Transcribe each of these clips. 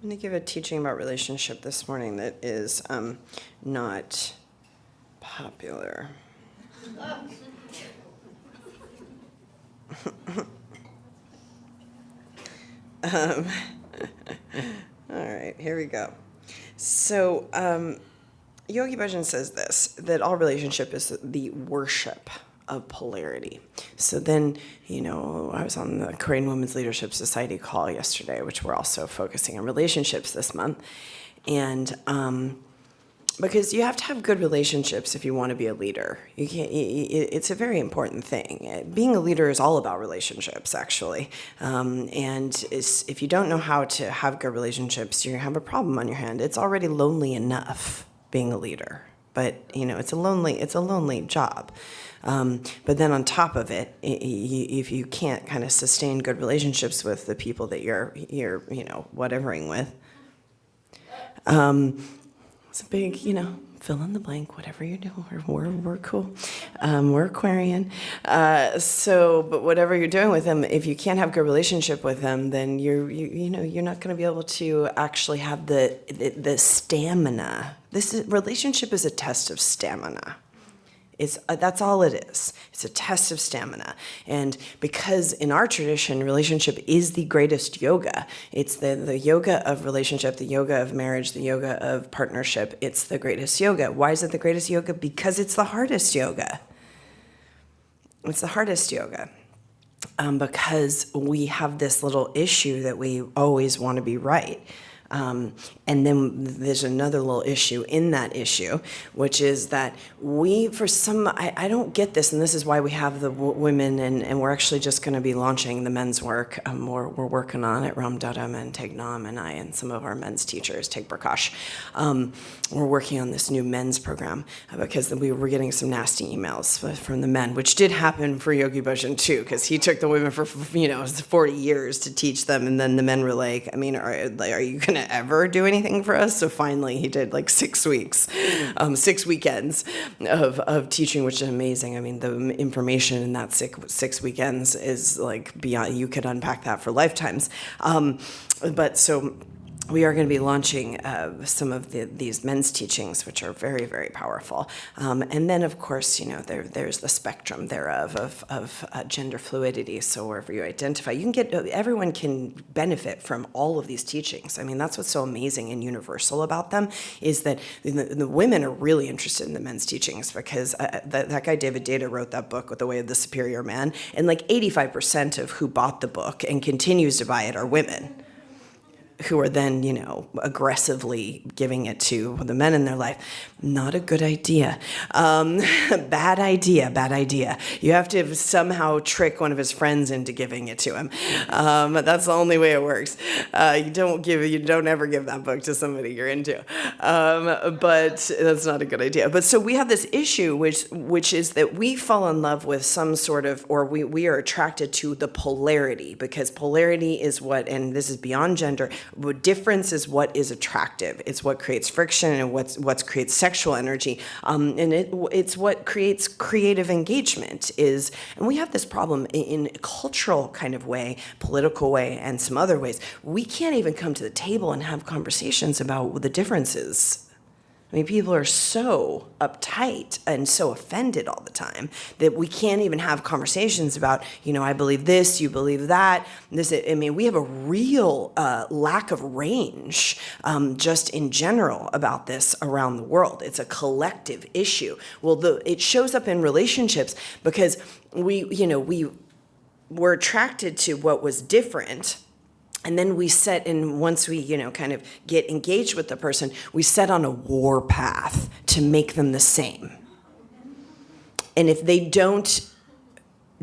I'm going to give a teaching about relationship this morning that is not popular. All right, here we go. So, Yogi Bhajan says this, that all relationship is the worship of polarity. So then, I was on the Korean Women's Leadership Society call yesterday, which we're also focusing on relationships this month. And because you have to have good relationships if you want to be a leader. You can't. It's a very important thing. Being a leader is all about relationships, actually. And if you don't know how to have good relationships, you're going to have a problem on your hand. It's already lonely enough being a leader, but it's a lonely job. But then on top of it, if you can't kind of sustain good relationships with the people that you're whatevering with, it's a big, fill in the blank, whatever you're doing. We're cool. We're Aquarian. But whatever you're doing with them, if you can't have good relationship with them, then you're not going to be able to actually have the stamina. Relationship is a test of stamina. That's all it is. It's a test of stamina. And because in our tradition, relationship is the greatest yoga. It's the yoga of relationship, the yoga of marriage, the yoga of partnership. It's the greatest yoga. Why is it the greatest yoga? Because it's the hardest yoga. It's the hardest yoga. Because we have this little issue that we always want to be right. And then there's another little issue in that issue, which is that I don't get this, and this is why we have the women, and we're actually just going to be launching the men's work. We're working on it, Ram Dadam and Teg Nam and I and some of our men's teachers, Teg Prakash. We're working on this new men's program because we were getting some nasty emails from the men, which did happen for Yogi Bhajan too, because he took the women for 40 years to teach them, and then the men were like, are you going to ever do anything for us? So finally he did 6 weeks, 6 weekends of teaching, which is amazing. I mean, the information in that six weekends is beyond, you could unpack that for lifetimes. But so we are going to be launching some of these men's teachings, which are very, very powerful. And then, of course, there's the spectrum thereof of gender fluidity. So wherever you identify, everyone can benefit from all of these teachings. I mean, that's what's so amazing and universal about them, is that the women are really interested in the men's teachings, because that guy David Data wrote that book, with The Way of the Superior Man, and 85% of who bought the book and continues to buy it are women, who are then, aggressively giving it to the men in their life. Not a good idea. Bad idea. You have to somehow trick one of his friends into giving it to him. That's the only way it works. You don't ever give that book to somebody you're into. But that's not a good idea. But so we have this issue, which is that we fall in love with some sort of, or we are attracted to the polarity, because polarity is what, and this is beyond gender, difference is what is attractive. It's what creates friction, and what creates sexual energy, and it's what creates creative engagement. And we have this problem in a cultural kind of way, political way, and some other ways. We can't even come to the table and have conversations about the differences. I mean, people are so uptight and so offended all the time that we can't even have conversations about, I believe this, you believe that. We have a real lack of range just in general about this around the world. It's a collective issue. Well, it shows up in relationships because we were attracted to what was different. And then once we, kind of get engaged with the person, we set on a war path to make them the same. And if they don't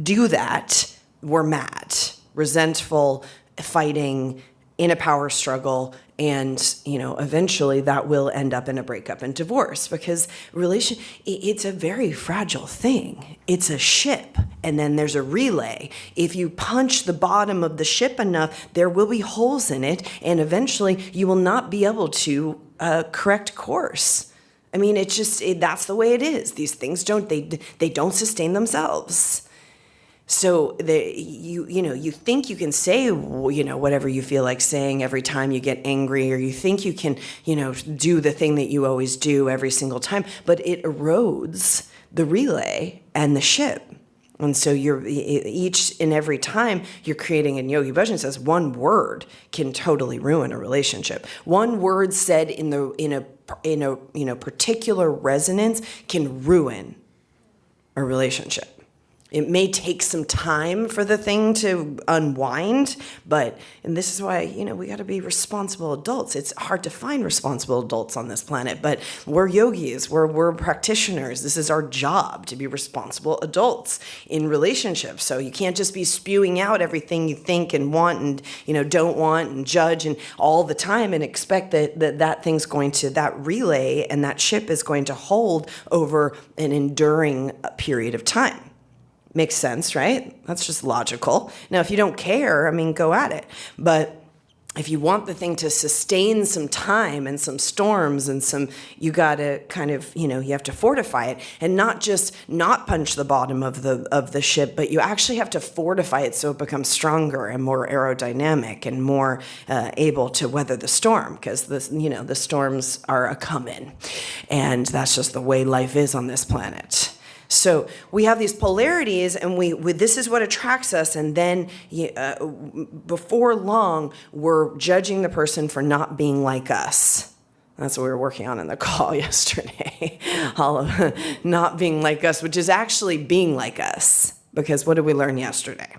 do that, we're mad, resentful, fighting, in a power struggle, and eventually that will end up in a breakup and divorce, because it's a very fragile thing. It's a ship, and then there's a relay. If you punch the bottom of the ship enough, there will be holes in it, and eventually you will not be able to correct course. I mean, that's the way it is. These things don't sustain themselves. So you think you can say, whatever you feel like saying every time you get angry, or you think you can, do the thing that you always do every single time, but it erodes the relay and the ship. And so each and every time you're creating, and Yogi Bhajan says, one word can totally ruin a relationship. One word said in a particular resonance can ruin a relationship. It may take some time for the thing to unwind, and this is why, we got to be responsible adults. It's hard to find responsible adults on this planet, but we're yogis, we're practitioners. This is our job, to be responsible adults in relationships. So you can't just be spewing out everything you think and want and, don't want and judge and all the time and expect that thing's going to, that relay and that ship is going to hold over an enduring period of time. Makes sense, right? That's just logical. Now, if you don't care, go at it. But if you want the thing to sustain some time and some storms and you got to kind of, you have to fortify it, and not just not punch the bottom of the ship, but you actually have to fortify it so it becomes stronger and more aerodynamic and more able to weather the storm, because the storms are a coming, and that's just the way life is on this planet. So we have these polarities, and this is what attracts us, and then before long, we're judging the person for not being like us. That's what we were working on in the call yesterday. All of not being like us, which is actually being like us, because what did we learn yesterday?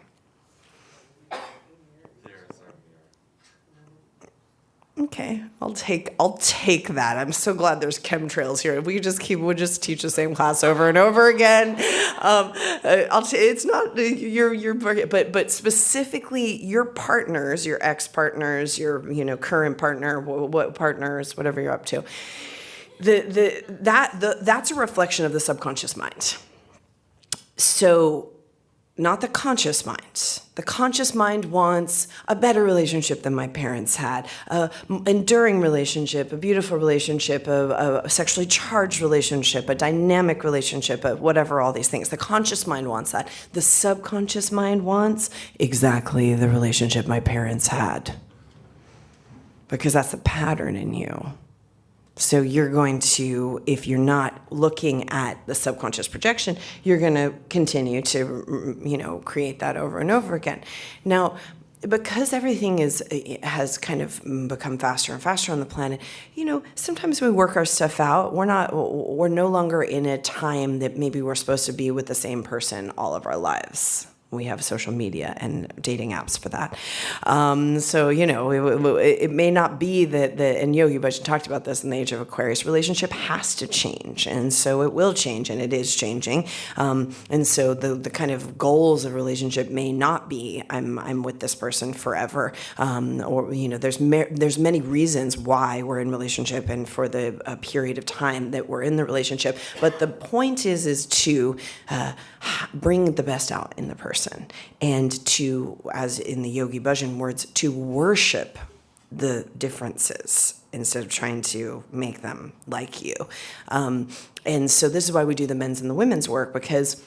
Okay, I'll take that. I'm so glad there's chemtrails here. We'll just teach the same class over and over again. It's not but specifically your partners, your ex-partners, your current partner, what partners, whatever you're up to. That's a reflection of the subconscious mind. So, not the conscious mind. The conscious mind wants a better relationship than my parents had, an enduring relationship, a beautiful relationship, a sexually charged relationship, a dynamic relationship, whatever, all these things. The conscious mind wants that. The subconscious mind wants exactly the relationship my parents had, because that's the pattern in you. So you're going to, if you're not looking at the subconscious projection, you're going to continue to, create that over and over again. Now, because everything has kind of become faster and faster on the planet, sometimes we work our stuff out. We're no longer in a time that maybe we're supposed to be with the same person all of our lives. We have social media and dating apps for that. So, it may not be that and Yogi Bhajan talked about this in the age of Aquarius, relationship has to change. And so it will change, and it is changing. And so the kind of goals of relationship may not be, I'm with this person forever. Or, there's many reasons why we're in relationship and for the period of time that we're in the relationship. But the point is to bring the best out in the person, and to, as in the Yogi Bhajan words, to worship the differences instead of trying to make them like you. And so this is why we do the men's and the women's work, because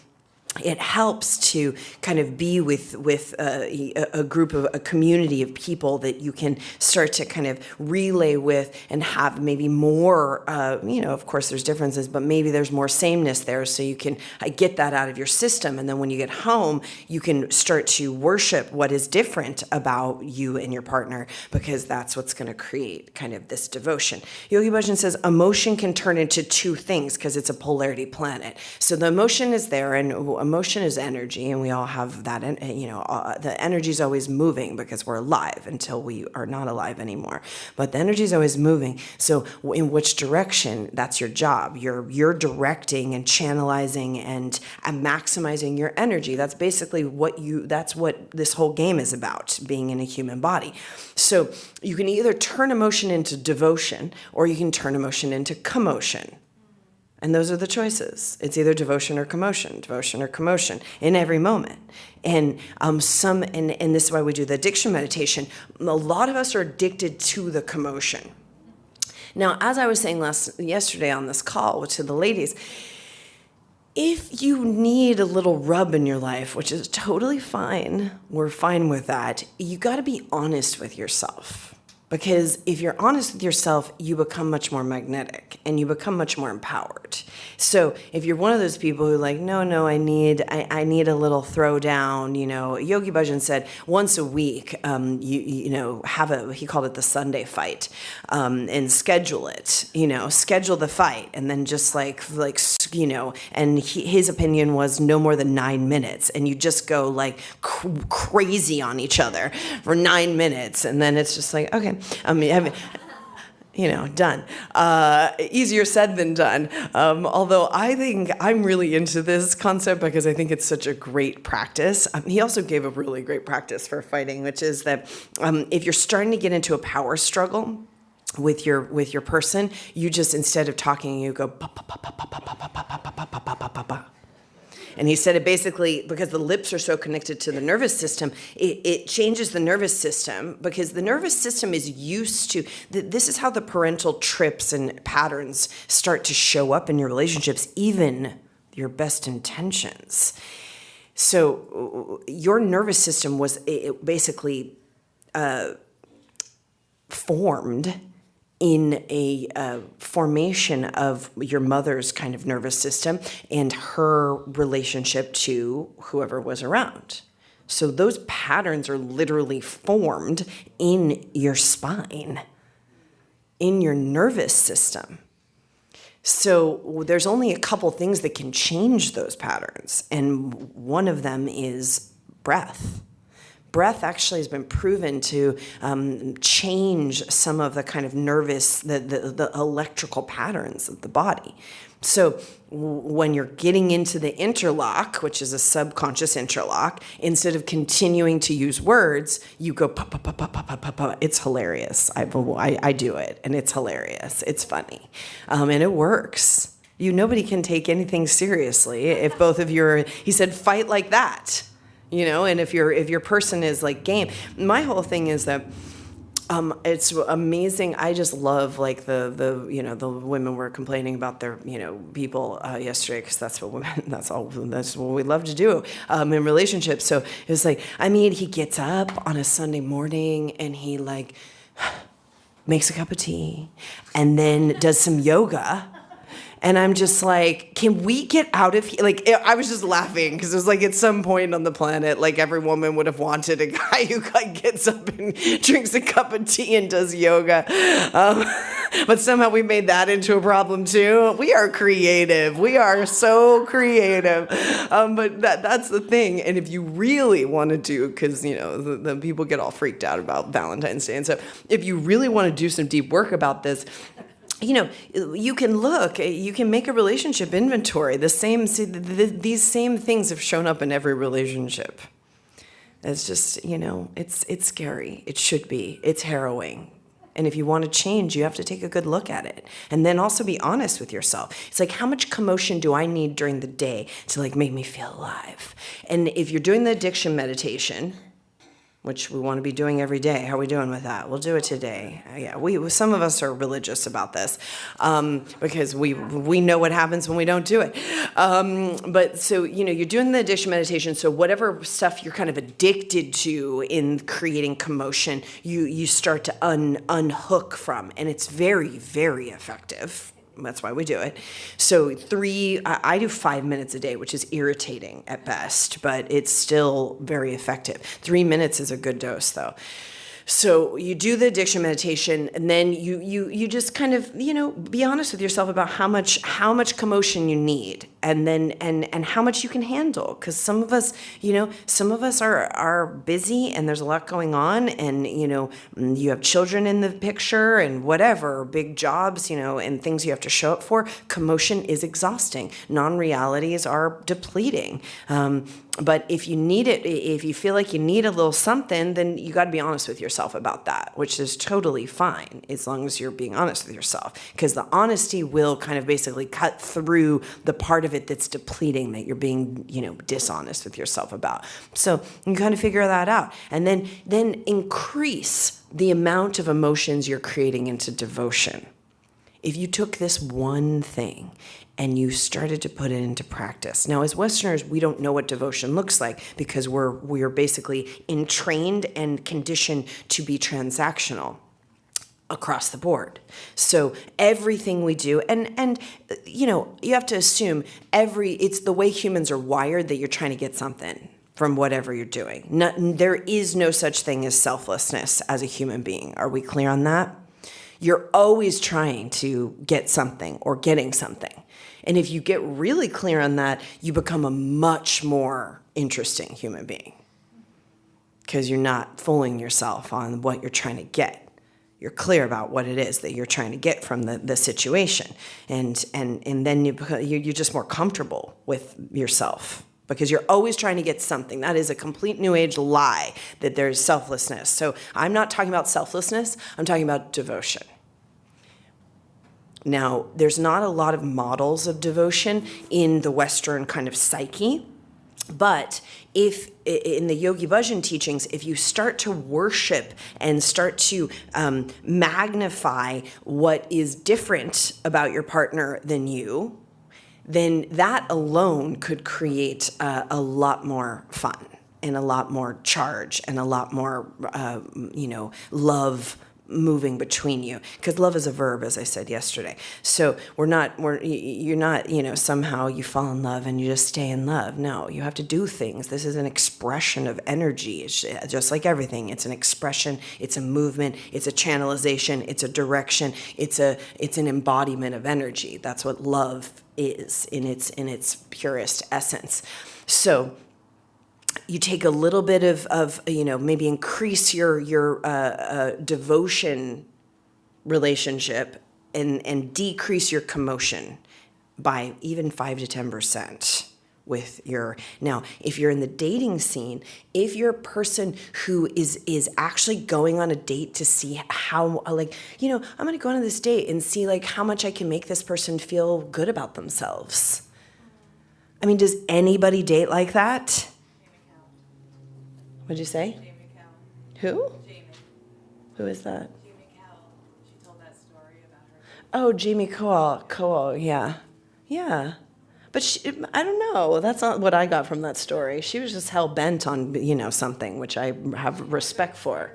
it helps to kind of be with a group of a community of people that you can start to kind of relay with and have maybe more, of course there's differences, but maybe there's more sameness there, so you can get that out of your system. And then when you get home, you can start to worship what is different about you and your partner, because that's what's going to create kind of this devotion. Yogi Bhajan says emotion can turn into two things because it's a polarity planet. So the emotion is there, and emotion is energy, and we all have that, the energy is always moving because we're alive until we are not alive anymore. But the energy is always moving. So in which direction, that's your job. You're directing and channelizing and maximizing your energy. That's basically that's what this whole game is about, being in a human body. So you can either turn emotion into devotion, or you can turn emotion into commotion. And those are the choices. It's either devotion or commotion in every moment. And and this is why we do the addiction meditation. A lot of us are addicted to the commotion. Now, as I was saying yesterday on this call to the ladies, If you need a little rub in your life, which is totally fine, we're fine with that, you got to be honest with yourself. Because if you're honest with yourself, you become much more magnetic and you become much more empowered. So if you're one of those people who like, no, I need a little throwdown, Yogi Bhajan said once a week, he called it the Sunday fight, and schedule it, schedule the fight, and then just and his opinion was no more than 9 minutes, and you just go like crazy on each other for 9 minutes, and then it's just like, okay. Done. Easier said than done. Although I think I'm really into this concept because I think it's such a great practice. He also gave a really great practice for fighting, which is that if you're starting to get into a power struggle with your person, you just, instead of talking, you go pa pa pa pa pa pa pa pa pa pa pa pa pa pa. And he said it basically, because the lips are so connected to the nervous system, it changes the nervous system, because the nervous system is used to, this is how the parental trips and patterns start to show up in your relationships, even your best intentions. So your nervous system was basically formed in a formation of your mother's kind of nervous system and her relationship to whoever was around. So those patterns are literally formed in your spine, in your nervous system. So there's only a couple things that can change those patterns, and one of them is breath. Breath actually has been proven to change some of the kind of nervous, the electrical patterns of the body. So when you're getting into the interlock, which is a subconscious interlock, instead of continuing to use words, you go pa pa pa pa pa pa pa pa. It's hilarious. I do it, and it's hilarious. It's funny, and it works. Nobody can take anything seriously if both of you are. He said, fight like that. And if your person is like game, my whole thing is that it's amazing. I just love like the women were complaining about their people yesterday, because that's what we love to do in relationships. So it was like, he gets up on a Sunday morning and he like makes a cup of tea and then does some yoga. And I'm just like, can we get out of here? Like, I was just laughing because it was like at some point on the planet, like every woman would have wanted a guy who like gets up and drinks a cup of tea and does yoga. But somehow we made that into a problem too. We are creative. We are so creative. But that's the thing. And if you really want to do, because, the people get all freaked out about Valentine's Day and stuff. If you really want to do some deep work about this, you can make a relationship inventory. These same things have shown up in every relationship. It's just, it's scary. It should be. It's harrowing. And if you want to change, you have to take a good look at it. And then also be honest with yourself. It's like, how much commotion do I need during the day to like make me feel alive? And if you're doing the addiction meditation, which we want to be doing every day. How are we doing with that? We'll do it today. Yeah, some of us are religious about this because we know what happens when we don't do it. But so, you're doing the addiction meditation. So whatever stuff you're kind of addicted to in creating commotion, you start to unhook from. And it's very, very effective. That's why we do it. So I do 5 minutes a day, which is irritating at best, but it's still very effective. 3 minutes is a good dose, though. So you do the addiction meditation, and then you just kind of, be honest with yourself about how much commotion you need, and then and how much you can handle. Because some of us are busy and there's a lot going on, and you have children in the picture and whatever, big jobs, and things you have to show up for. Commotion is exhausting. Non-realities are depleting. But if you need it, if you feel like you need a little something, then you got to be honest with yourself about that, which is totally fine as long as you're being honest with yourself, because the honesty will kind of basically cut through the part of it that's depleting, that you're being, dishonest with yourself about. So you kind of figure that out, and then increase the amount of emotions you're creating into devotion. if you took this one thing and you started to put it into practice. Now, as Westerners, we don't know what devotion looks like because we're basically entrained and conditioned to be transactional across the board. So everything we do, and you have to assume it's the way humans are wired that you're trying to get something from whatever you're doing. There is no such thing as selflessness as a human being. Are we clear on that? You're always trying to get something or getting something. And if you get really clear on that, you become a much more interesting human being because you're not fooling yourself on what you're trying to get. You're clear about what it is that you're trying to get from the situation. And then you're just more comfortable with yourself because you're always trying to get something. That is a complete New Age lie that there's selflessness. So I'm not talking about selflessness. I'm talking about devotion. Now, there's not a lot of models of devotion in the Western kind of psyche, but if in the Yogi Bhajan teachings, if you start to worship and start to magnify what is different about your partner than you, then that alone could create a lot more fun and a lot more charge and a lot more, love moving between you, because love is a verb, as I said yesterday. So you're not, somehow you fall in love and you just stay in love. No, you have to do things. This is an expression of energy. It's just like everything. It's an expression. It's a movement. It's a channelization. It's a direction. It's an embodiment of energy. That's what love is in its purest essence. So you take a little bit of maybe increase your devotion relationship and decrease your commotion by even 5 to 10% now, if you're in the dating scene, if you're a person who is actually going on a date to see how, I'm going to go on this date and see how much I can make this person feel good about themselves. I mean, does anybody date like that? What'd you say? Jamie Cowell. Who? Jamie. Who is that? Jamie Cowell. She told that story about her. Oh, Jamie Cowell, yeah. Yeah. But I don't know. That's not what I got from that story. She was just hell-bent on, something, which I have respect for.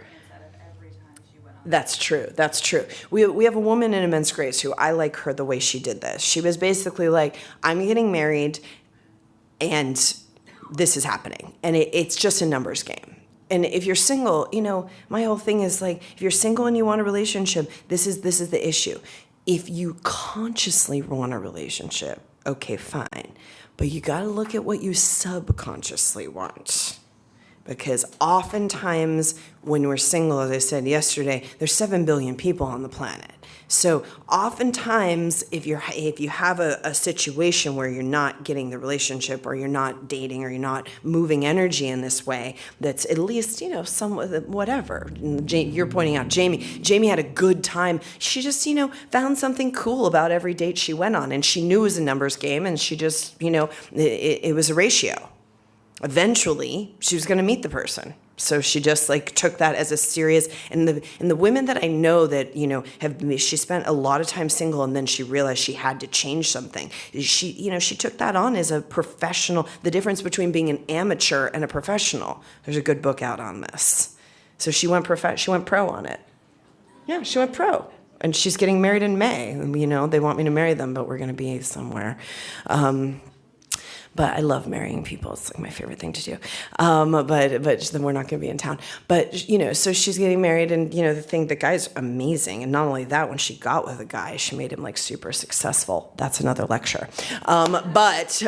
That's true. That's true. We have a woman in Immense Grace who I like her the way she did this. She was basically like, I'm getting married and this is happening. And it's just a numbers game. And if you're single, my whole thing is if you're single and you want a relationship, this is the issue. If you consciously want a relationship, okay, fine. But you got to look at what you subconsciously want. Because oftentimes when we're single, as I said yesterday, there's 7 billion people on the planet. So oftentimes if you have a situation where you're not getting the relationship or you're not dating or you're not moving energy in this way, that's at least, somewhat, whatever. You're pointing out Jamie had a good time. She just, found something cool about every date she went on, and she knew it was a numbers game, and she just, it was a ratio. Eventually, she was going to meet the person. So she just took that as a serious, and the women that I know that, she spent a lot of time single and then she realized she had to change something. She took that on as a professional, the difference between being an amateur and a professional. There's a good book out on this. So she went pro on it. Yeah, she went pro. And she's getting married in May. They want me to marry them, but we're going to be somewhere. But I love marrying people. It's my favorite thing to do. But then we're not going to be in town. But, so she's getting married, and, the guy's amazing. And not only that, when she got with a guy, she made him super successful. That's another lecture. But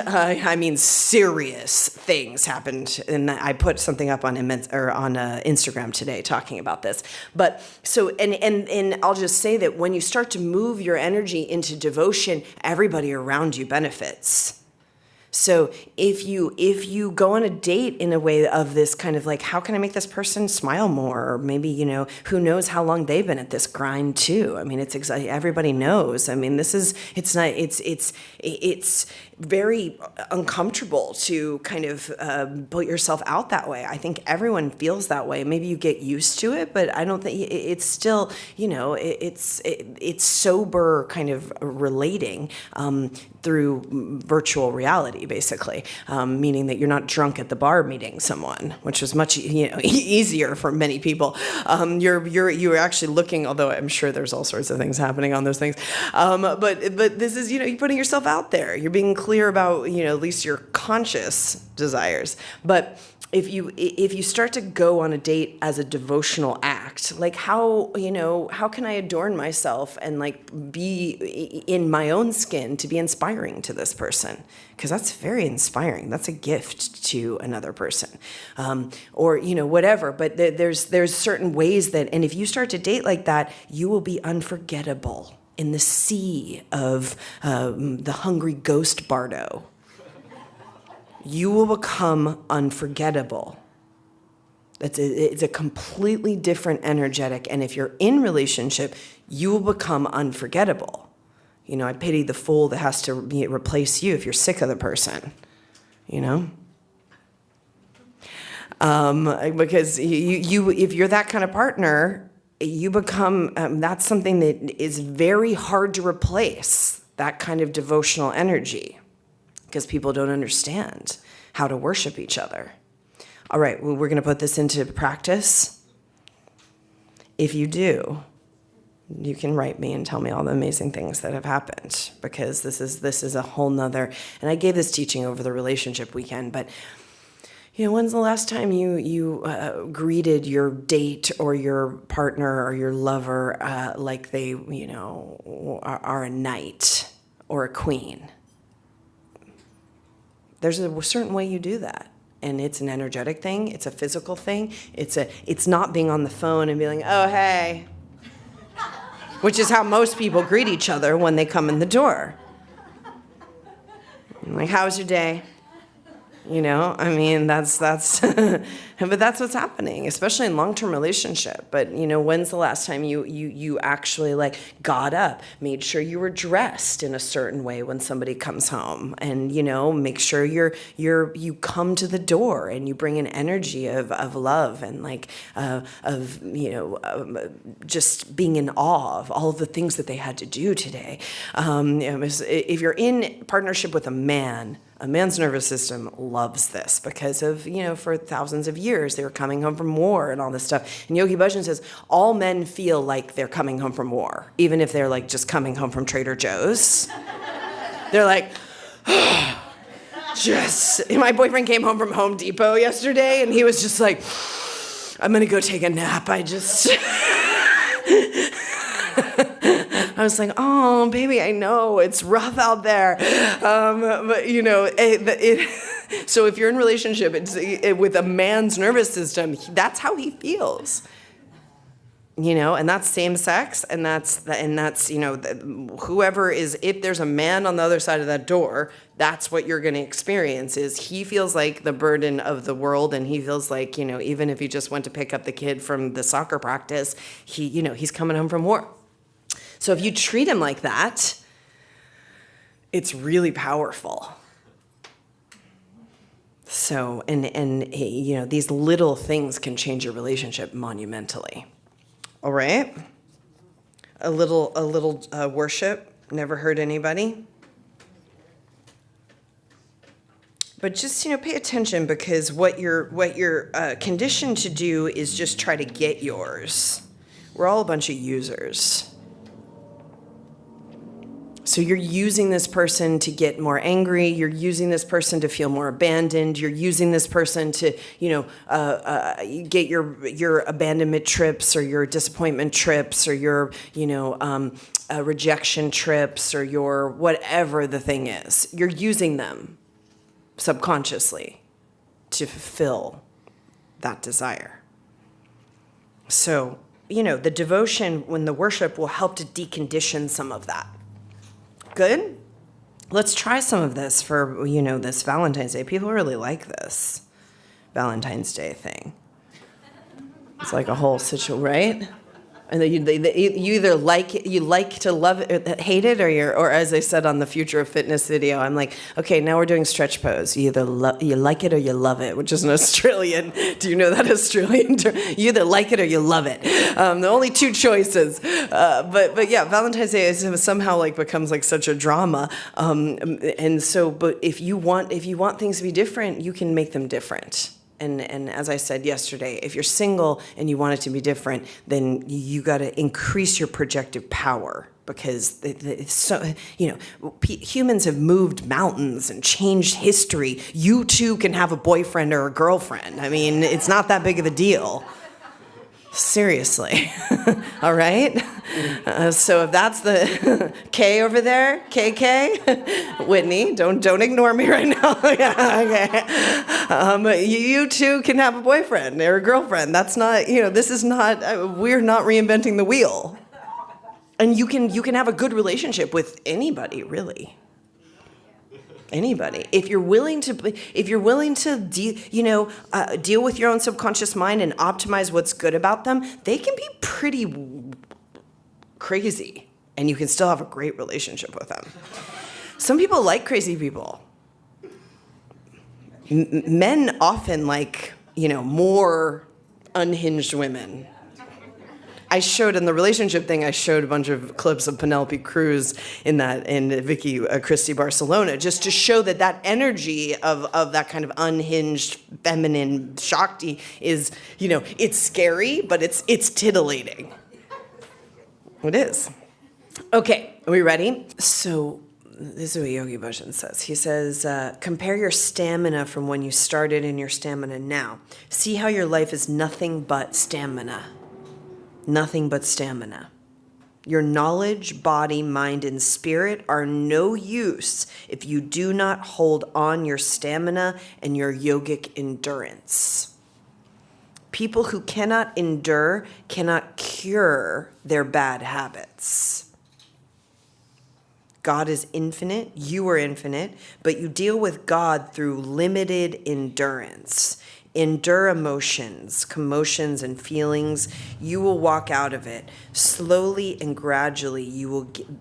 serious things happened. And I put something up on Instagram today talking about this. But so, and I'll just say that when you start to move your energy into devotion, everybody around you benefits. So if you go on a date in a way of this kind of like, how can I make this person smile more? Or maybe, who knows how long they've been at this grind too. I mean, everybody knows. I mean, it's very uncomfortable to kind of put yourself out that way. I think everyone feels that way. Maybe you get used to it, but I don't think it's still, it's sober kind of relating through virtual reality, basically, meaning that you're not drunk at the bar meeting someone, which is much easier for many people. You're actually looking, although I'm sure there's all sorts of things happening on those things, but this is you're putting yourself out there. You're being clear about at least your conscious desires, but. If you start to go on a date as a devotional act, like how can I adorn myself and like be in my own skin to be inspiring to this person? Because that's very inspiring. That's a gift to another person, or whatever. But there's certain ways that, and if you start to date like that, you will be unforgettable in the sea of the hungry ghost bardo. You will become unforgettable. It's a completely different energetic. And if you're in relationship, you will become unforgettable. I pity the fool that has to replace you if you're sick of the person, because you if you're that kind of partner, you become, that's something that is very hard to replace, that kind of devotional energy. Because people don't understand how to worship each other. All right, well, we're going to put this into practice. If you do, you can write me and tell me all the amazing things that have happened, because this is a whole nother, and I gave this teaching over the relationship weekend, but when's the last time you greeted your date or your partner or your lover like they, are a knight or a queen? There's a certain way you do that. And it's an energetic thing. It's a physical thing. It's not being on the phone and being like, oh, hey. Which is how most people greet each other when they come in the door. Like, how was your day? That's but that's what's happening, especially in long-term relationship. But, when's the last time you actually like got up, made sure you were dressed in a certain way when somebody comes home, and, make sure you come to the door and you bring an energy of love and like, just being in awe of all of the things that they had to do today. If you're in partnership with a man's nervous system loves this because of, for thousands of years, they were coming home from war and all this stuff. And Yogi Bhajan says, all men feel like they're coming home from war, even if they're like just coming home from Trader Joe's. They're like, my boyfriend came home from Home Depot yesterday and he was just like, I'm going to go take a nap. I was like, oh, baby, I know it's rough out there. But, so if you're in a relationship with a man's nervous system, that's how he feels. And that's same sex, and that's whoever is, if there's a man on the other side of that door, that's what you're going to experience, is he feels like the burden of the world, and he feels like, even if he just went to pick up the kid from the soccer practice, he's coming home from war. So if you treat him like that, it's really powerful. So, and these little things can change your relationship monumentally. All right? A little worship. Never hurt anybody. But just, pay attention, because what you're conditioned to do is just try to get yours. We're all a bunch of users. So you're using this person to get more angry. You're using this person to feel more abandoned. You're using this person to, get your abandonment trips or your disappointment trips or your, rejection trips or your whatever the thing is. You're using them subconsciously to fulfill that desire. So, the devotion when the worship will help to decondition some of that. Good? let's try some of this for, this Valentine's Day. People really like this Valentine's Day thing. It's like a whole situation, right? And then you either like it, you like to love it, hate it, or as I said on the Future of Fitness video, I'm like, okay, now we're doing stretch pose. You either you like it or you love it, which is an Australian. Do you know that Australian term? You either like it or you love it. The only two choices. But yeah, Valentine's Day is somehow like becomes like such a drama. And so, but if you want things to be different, you can make them different. And as I said yesterday, if you're single and you want it to be different, then you got to increase your projective power, because it's so, humans have moved mountains and changed history. You too can have a boyfriend or a girlfriend. I mean, it's not that big of a deal. Seriously. All right? So if that's the K over there, KK, Whitney, don't ignore me right now. Yeah, okay. You too can have a boyfriend or a girlfriend. That's not, this is not, we're not reinventing the wheel. And you can have a good relationship with anybody, really. Anybody. If you're willing to deal with your own subconscious mind and optimize what's good about them, they can be pretty crazy, and you can still have a great relationship with them. Some people like crazy people. Men often like, more unhinged women. I showed in the relationship thing, I showed a bunch of clips of Penelope Cruz in Vicky Christie Barcelona, just to show that energy of that kind of unhinged feminine Shakti is, it's scary, but it's titillating. It is. Okay, are we ready? So this is what Yogi Bhajan says. He says, compare your stamina from when you started and your stamina now. See how your life is nothing but stamina. Nothing but stamina. Your knowledge, body, mind, and spirit are no use if you do not hold on your stamina and your yogic endurance. People who cannot endure cannot cure their bad habits. God is infinite, you are infinite, but you deal with God through limited endurance. Endure emotions, commotions, and feelings. You will walk out of it. Slowly and gradually,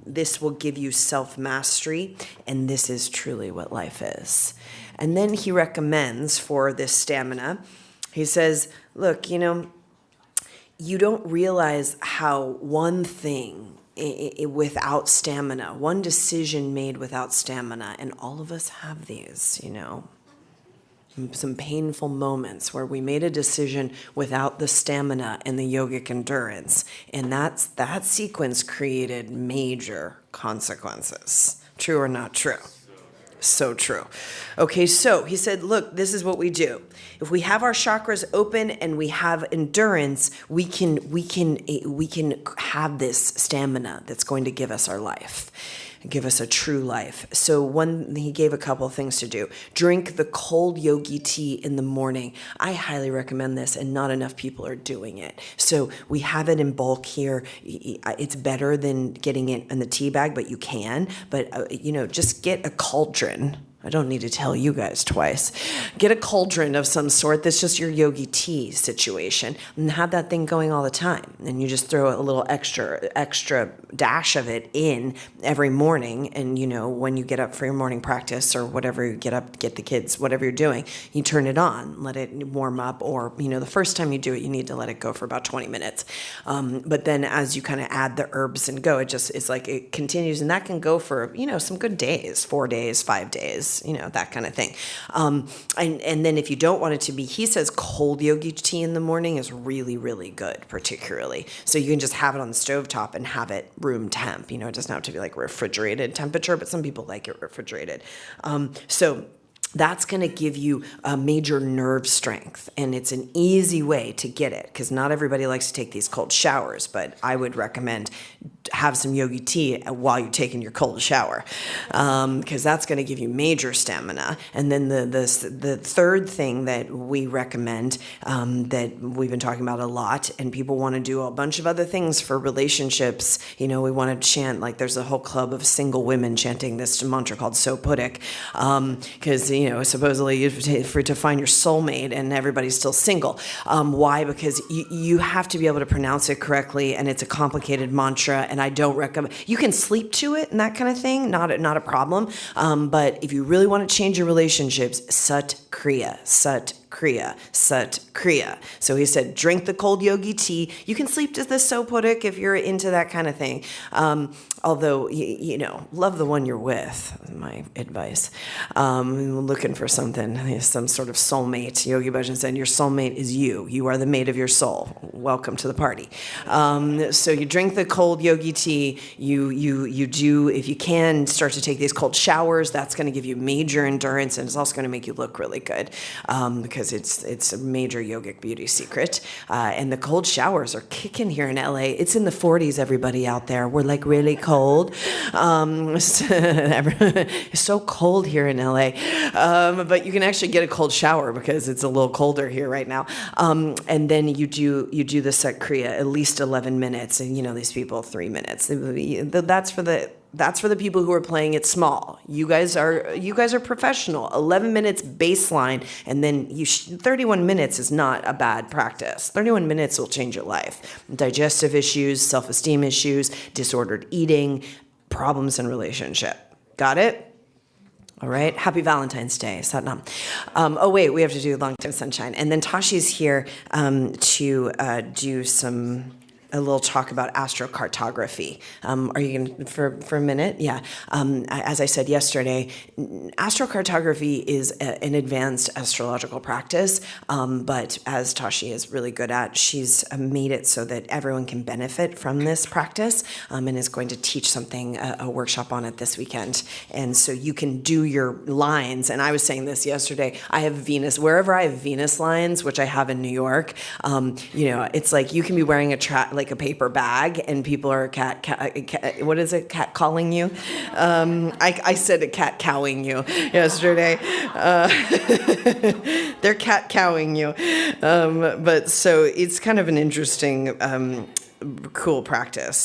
this will give you self-mastery, and this is truly what life is. And then he recommends for this stamina, he says, look, you don't realize how one thing without stamina, one decision made without stamina, and all of us have these, some painful moments where we made a decision without the stamina and the yogic endurance, and that sequence created major consequences. True or not true? So true. Okay, so he said, look, this is what we do. If we have our chakras open and we have endurance, we can have this stamina that's going to give us our life. Give us a true life. So he gave a couple of things to do. Drink the cold yogi tea in the morning. I highly recommend this, and not enough people are doing it. So we have it in bulk here. It's better than getting it in the tea bag, but you can. But, just get a cauldron. I don't need to tell you guys twice. Get a cauldron of some sort that's just your yogi tea situation, and have that thing going all the time. And you just throw a little extra dash of it in every morning. And, when you get up for your morning practice or whatever, you get up, get the kids, whatever you're doing, you turn it on, let it warm up. Or, the first time you do it, you need to let it go for about 20 minutes. But then as you kind of add the herbs and go, it's like it continues. And that can go for, some good days, 4 days, 5 days. That kind of thing. And then if you don't want it to be, he says cold yogi tea in the morning is really, really good, particularly. So you can just have it on the stovetop and have it room temp. It doesn't have to be like refrigerated temperature, but some people like it refrigerated. So that's going to give you a major nerve strength, and it's an easy way to get it, because not everybody likes to take these cold showers, but I would recommend have some yogi tea while you're taking your cold shower, because that's going to give you major stamina. And then the third thing that we recommend, that we've been talking about a lot, and people want to do a bunch of other things for relationships. We want to chant, like there's a whole club of single women chanting this mantra called Soputik, because supposedly to find your soulmate, and everybody's still single. Why? Because you have to be able to pronounce it correctly, and it's a complicated mantra, and I don't recommend. You can sleep to it and that kind of thing, not a problem. But if you really want to change your relationships, Sat Kriya, Sat Kriya, Sat Kriya. So he said, drink the cold yogi tea. You can sleep to the Soputik if you're into that kind of thing. Although, love the one you're with, my advice. Looking for something, some sort of soulmate. Yogi Bhajan said, your soulmate is you. You are the mate of your soul. Welcome to the party. So you drink the cold yogi tea. You do, if you can, start to take these cold showers. That's going to give you major endurance, and it's also going to make you look really good, because it's a major yogic beauty secret. And the cold showers are kicking here in LA. It's in the 40s, everybody out there. We're like really cold. It's so cold here in LA. But you can actually get a cold shower because it's a little colder here right now. And then you do the Sat Kriya at least 11 minutes, and these people 3 minutes. That's for the people who are playing it small. You guys are professional. 11 minutes baseline, and then 31 minutes is not a bad practice. 31 minutes will change your life. Digestive issues, self-esteem issues, disordered eating, problems in relationship. Got it? All right. Happy Valentine's Day. Satnam. Oh, wait, we have to do Long Time Sunshine. And then Tashi's here to do a little talk about astrocartography. Are you going for a minute? Yeah. As I said yesterday, astrocartography is an advanced astrological practice, but as Tashi is really good at, she's made it so that everyone can benefit from this practice, and is going to teach something, a workshop on it this weekend. And so you can do your lines. And I was saying this yesterday, I have Venus, wherever I have Venus lines, which I have in New York, it's like you can be wearing like a paper bag, and people are what is it? Cat calling you? I said a cat cowing you yesterday. They're cat cowing you. But so it's kind of an interesting, cool practice.